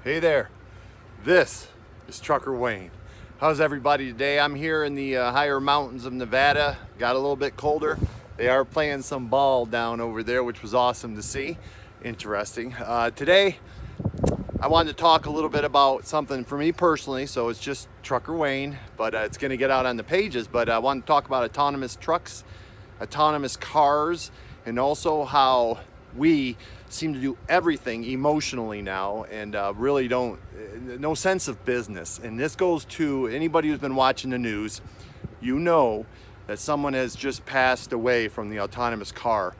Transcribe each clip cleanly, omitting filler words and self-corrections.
Hey there, this is Trucker Wayne. How's everybody today? I'm here in the higher mountains of Nevada. Got a little bit colder. They are playing some ball down over there, which was awesome to see. Interesting. Today, I wanted to talk a little bit about something for me personally. So it's just Trucker Wayne, but it's going to get out on the pages. But I want to talk about autonomous trucks, autonomous cars, and also how we seem to do everything emotionally now and really don't, no sense of business. And this goes to anybody who's been watching the news. You know that someone has just passed away from the autonomous car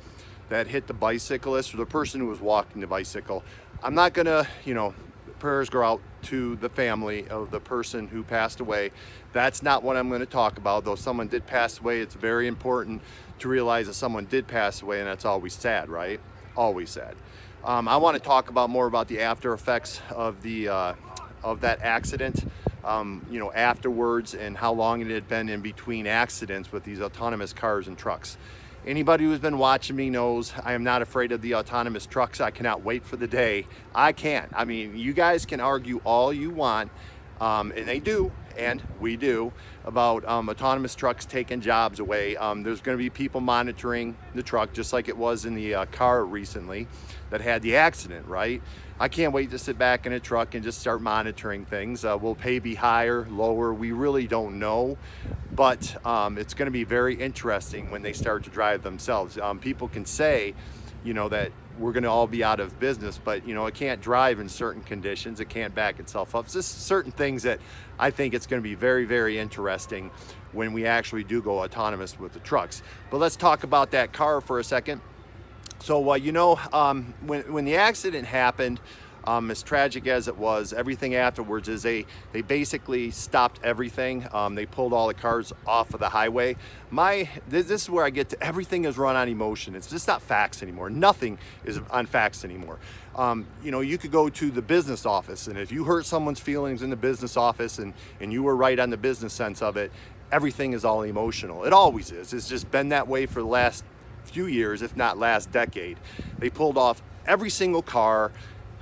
that hit the bicyclist or the person who was walking the bicycle. I'm not gonna, prayers go out to the family of the person who passed away. That's not what I'm going to talk about. Though someone did pass away, it's very important to realize that someone did pass away, and that's always sad, right? Always sad. I want to talk about more about the after effects of the of that accident, afterwards, and how long it had been in between accidents with these autonomous cars and trucks. Anybody who's been watching me knows I am not afraid of the autonomous trucks. I cannot wait for the day. I can't. I mean, you guys can argue all you want, and they do, and we do, about autonomous trucks taking jobs away. There's going to be people monitoring the truck, just like it was in the car recently that had the accident, right? I can't wait to sit back in a truck and just start monitoring things. Will pay be higher, lower? We really don't know, but it's going to be very interesting when they start to drive themselves. People can say, that we're going to all be out of business, but it can't drive in certain conditions. It can't back itself up. It's just certain things that I think it's going to be very, very interesting when we actually do go autonomous with the trucks. But let's talk about that car for a second. So, when the accident happened, as tragic as it was, everything afterwards is they basically stopped everything. They pulled all the cars off of the highway. This is where I get to everything is run on emotion. It's just not facts anymore. Nothing is on facts anymore. You could go to the business office, and if you hurt someone's feelings in the business office and you were right on the business sense of it, everything is all emotional. It always is. It's just been that way for the last few years, if not last decade. They pulled off every single car.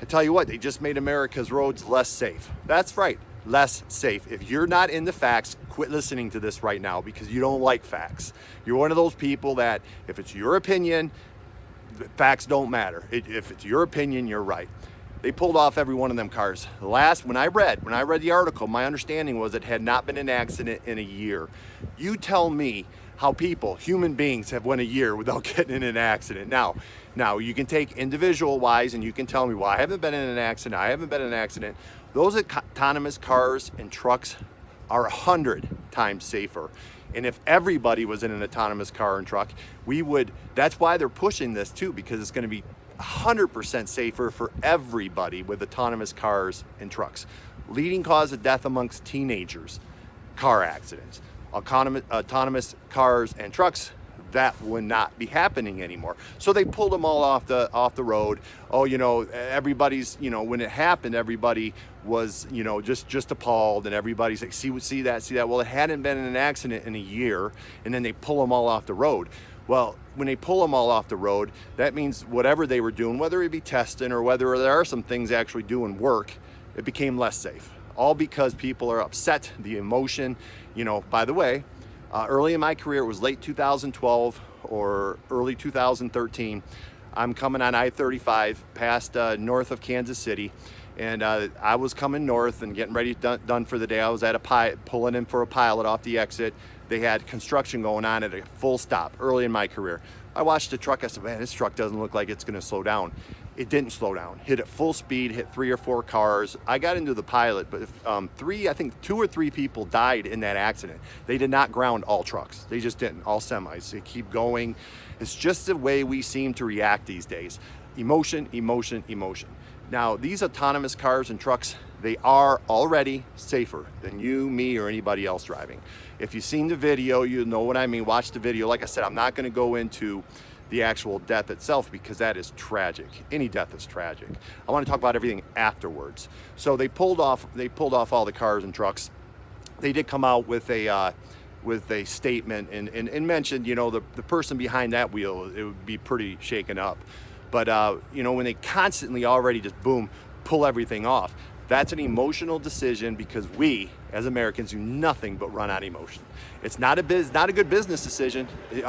I tell you what, they just made America's roads less safe. That's right, less safe. If you're not into facts, quit listening to this right now because you don't like facts. You're one of those people that if it's your opinion, facts don't matter. If it's your opinion, you're right. They pulled off every one of them cars. When I read the article, my understanding was it had not been an accident in a year. You tell me how human beings have went a year without getting in an accident. Now you can take individual wise and you can tell me, well, I haven't been in an accident. Those autonomous cars and trucks are 100 times safer. And if everybody was in an autonomous car and truck, that's why they're pushing this too, because it's going to be 100% safer for everybody with autonomous cars and trucks. Leading cause of death amongst teenagers, car accidents. Autonomous cars and trucks, that would not be happening anymore. So they pulled them all off the road. Everybody's, when it happened, everybody was, just appalled, and everybody's like, see that. Well, it hadn't been an accident in a year, and then they pull them all off the road. Well, when they pull them all off the road, that means whatever they were doing, whether it be testing or whether there are some things actually doing work, it became less safe. All because people are upset, the emotion. By the way, early in my career, it was late 2012 or early 2013. I'm coming on I-35 past north of Kansas City, and I was coming north and getting ready done for the day. I was at pulling in for a pilot off the exit. They had construction going on at a full stop early in my career. I watched the truck. I said, man, this truck doesn't look like it's going to slow down. It didn't slow down. Hit at full speed, hit 3 or 4 cars. I got into the pilot, but I think 2 or 3 people died in that accident. They did not ground all trucks. They just didn't. All semis. They keep going. It's just the way we seem to react these days. Emotion, emotion, emotion. Now, these autonomous cars and trucks, they are already safer than you, me, or anybody else driving. If you've seen the video, you know what I mean. Watch the video. Like I said, I'm not going to go into the actual death itself because that is tragic. Any death is tragic. I want to talk about everything afterwards. So they pulled off all the cars and trucks. They did come out with a statement and mentioned, the person behind that wheel, it would be pretty shaken up. But when they constantly already just boom, pull everything off. That's an emotional decision because we, as Americans, do nothing but run on emotion. It's not a good business decision.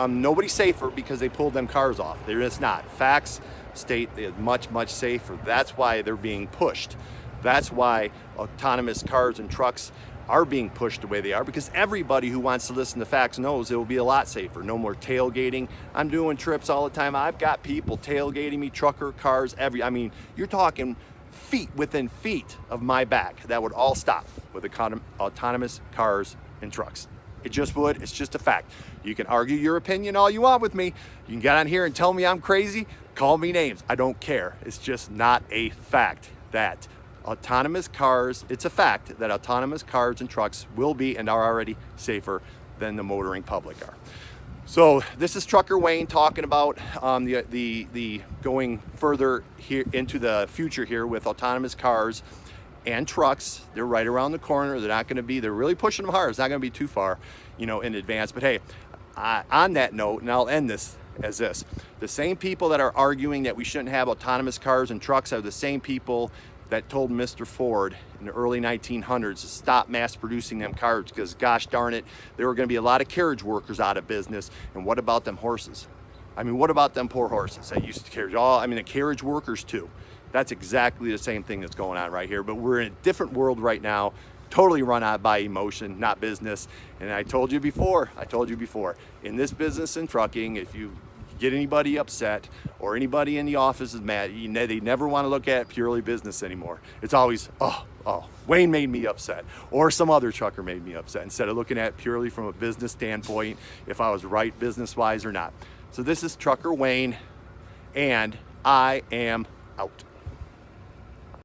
Nobody's safer because they pulled them cars off. They're just not. Facts state they're much, much safer. That's why they're being pushed. That's why autonomous cars and trucks are being pushed the way they are, because everybody who wants to listen to facts knows it will be a lot safer. No more tailgating. I'm doing trips all the time. I've got people tailgating me, trucker, cars, I mean, you're talking feet within feet of my back. That would all stop with autonomous cars and trucks. It just would. It's just a fact. You can argue your opinion all you want with me. You can get on here and tell me I'm crazy. Call me names. I don't care. It's just not a fact that autonomous cars, it's a fact that autonomous cars and trucks will be and are already safer than the motoring public are. So this is Trucker Wayne talking about the going further here into the future here with autonomous cars and trucks. They're right around the corner. They're not going to be, they're really pushing them hard. It's not going to be too far, you know, in advance. But hey, on that note, and I'll end this as this, the same people that are arguing that we shouldn't have autonomous cars and trucks are the same people that told Mr. Ford in the early 1900s to stop mass producing them cars because, gosh darn it, there were going to be a lot of carriage workers out of business. And what about them horses? I mean, what about them poor horses that used to carry the carriage workers too? That's exactly the same thing that's going on right here. But we're in a different world right now, totally run out by emotion, not business. And I told you before, in this business and trucking, if you get anybody upset or anybody in the office is mad, they never want to look at purely business anymore. It's always, oh, Wayne made me upset, or some other trucker made me upset, instead of looking at purely from a business standpoint, if I was right business-wise or not. So this is Trucker Wayne, and I am out.